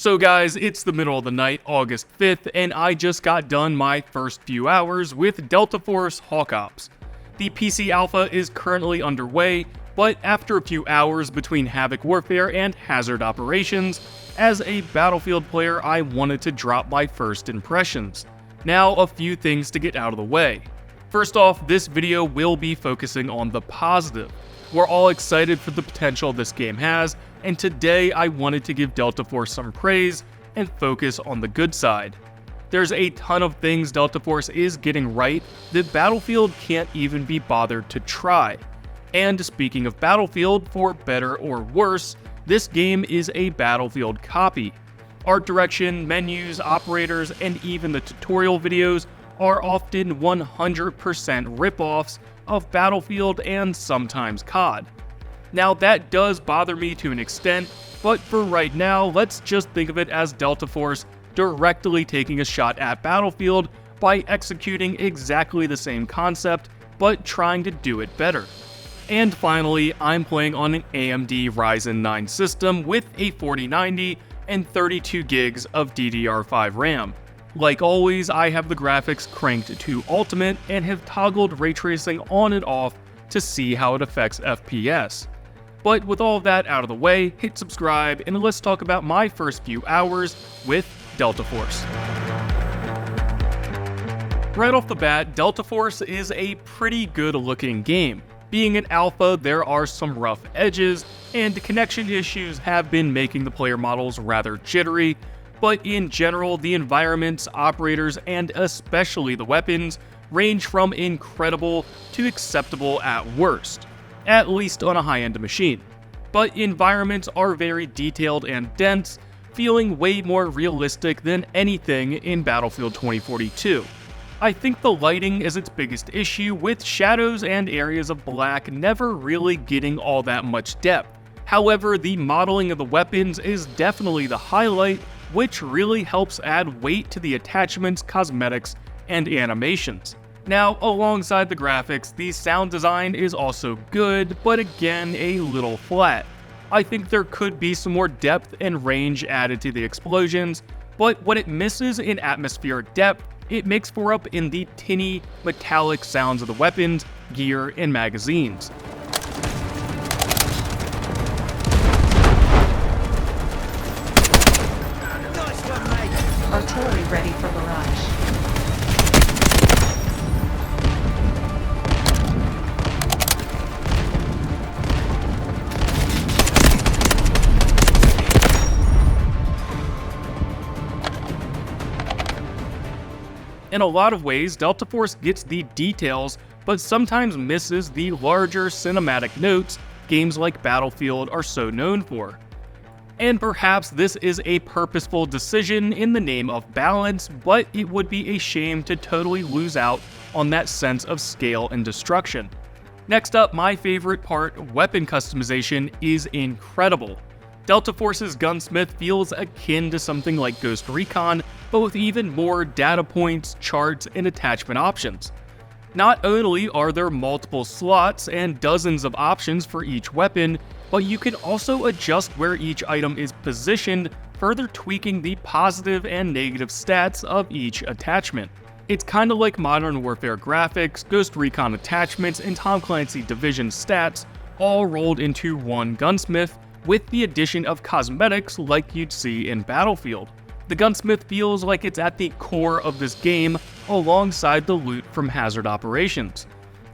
So guys, it's the middle of the night, August 5th, and I just got done my first few hours with Delta Force Hawk Ops. The PC alpha is currently underway, but after a few hours between Havoc Warfare and Hazard Operations, as a Battlefield player I wanted to drop my first impressions. Now a few things to get out of the way. First off, this video will be focusing on the positive. We're all excited for the potential this game has, and today I wanted to give Delta Force some praise and focus on the good side. There's a ton of things Delta Force is getting right that Battlefield can't even be bothered to try. And speaking of Battlefield, for better or worse, this game is a Battlefield copy. Art direction, menus, operators, and even the tutorial videos are often 100% rip-offs of Battlefield and sometimes COD. Now that does bother me to an extent, but for right now, let's just think of it as Delta Force directly taking a shot at Battlefield by executing exactly the same concept, but trying to do it better. And finally, I'm playing on an AMD Ryzen 9 system with a 4090 and 32 gigs of DDR5 RAM. Like always, I have the graphics cranked to ultimate and have toggled ray tracing on and off to see how it affects FPS. But with all of that out of the way, hit subscribe and let's talk about my first few hours with Delta Force. Right off the bat, Delta Force is a pretty good looking game. Being an alpha, there are some rough edges, and connection issues have been making the player models rather jittery, but in general, the environments, operators, and especially the weapons range from incredible to acceptable at worst, at least on a high-end machine. But environments are very detailed and dense, feeling way more realistic than anything in Battlefield 2042. I think the lighting is its biggest issue, with shadows and areas of black never really getting all that much depth. However, the modeling of the weapons is definitely the highlight, which really helps add weight to the attachments, cosmetics, and animations. Now, alongside the graphics, the sound design is also good, but again, a little flat. I think there could be some more depth and range added to the explosions, but what it misses in atmospheric depth, it makes for up in the tinny, metallic sounds of the weapons, gear, and magazines. Artillery ready for barrage. In a lot of ways, Delta Force gets the details, but sometimes misses the larger cinematic notes games like Battlefield are so known for. And perhaps this is a purposeful decision in the name of balance, but it would be a shame to totally lose out on that sense of scale and destruction. Next up, my favorite part, weapon customization, is incredible. Delta Force's gunsmith feels akin to something like Ghost Recon, but with even more data points, charts, and attachment options. Not only are there multiple slots and dozens of options for each weapon, but you can also adjust where each item is positioned, further tweaking the positive and negative stats of each attachment. It's kinda like Modern Warfare graphics, Ghost Recon attachments, and Tom Clancy Division stats all rolled into one gunsmith, with the addition of cosmetics like you'd see in Battlefield. The gunsmith feels like it's at the core of this game, alongside the loot from Hazard Operations.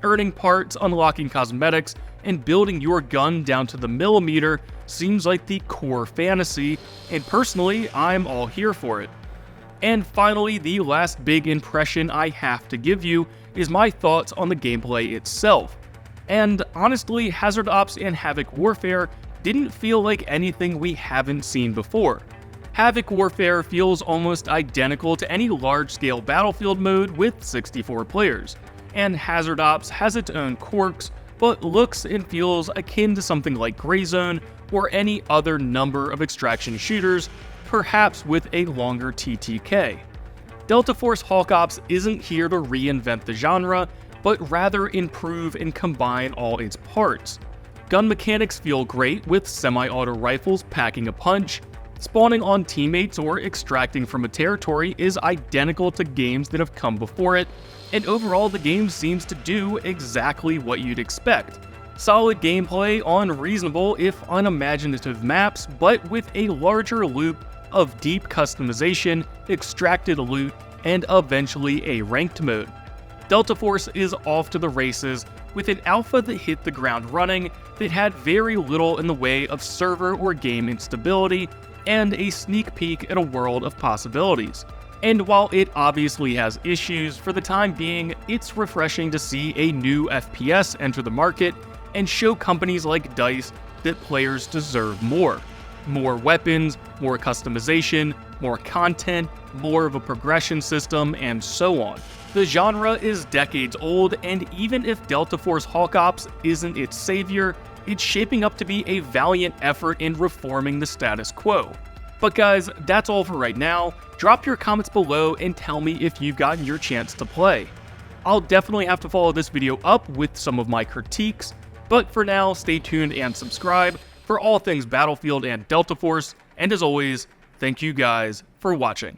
Earning parts, unlocking cosmetics, and building your gun down to the millimeter seems like the core fantasy, and personally, I'm all here for it. And finally, the last big impression I have to give you is my thoughts on the gameplay itself. And honestly, Hazard Ops and Havoc Warfare didn't feel like anything we haven't seen before. Havoc Warfare feels almost identical to any large-scale Battlefield mode with 64 players, and Hazard Ops has its own quirks, but looks and feels akin to something like Gray Zone or any other number of extraction shooters, perhaps with a longer TTK. Delta Force Hawk Ops isn't here to reinvent the genre, but rather improve and combine all its parts. Gun mechanics feel great with semi-auto rifles packing a punch, Spawning on teammates or extracting from a territory is identical to games that have come before it, and overall the game seems to do exactly what you'd expect. Solid gameplay on reasonable if unimaginative maps, but with a larger loop of deep customization, extracted loot, and eventually a ranked mode. Delta Force is off to the races with an alpha that hit the ground running that had very little in the way of server or game instability, and a sneak peek at a world of possibilities. And while it obviously has issues, for the time being, it's refreshing to see a new FPS enter the market and show companies like DICE that players deserve more. More weapons, more customization, more content, more of a progression system, and so on. The genre is decades old, and even if Delta Force Hawk Ops isn't its savior, it's shaping up to be a valiant effort in reforming the status quo. But guys, that's all for right now. Drop your comments below and tell me if you've gotten your chance to play. I'll definitely have to follow this video up with some of my critiques, but for now, stay tuned and subscribe for all things Battlefield and Delta Force, and as always, thank you guys for watching.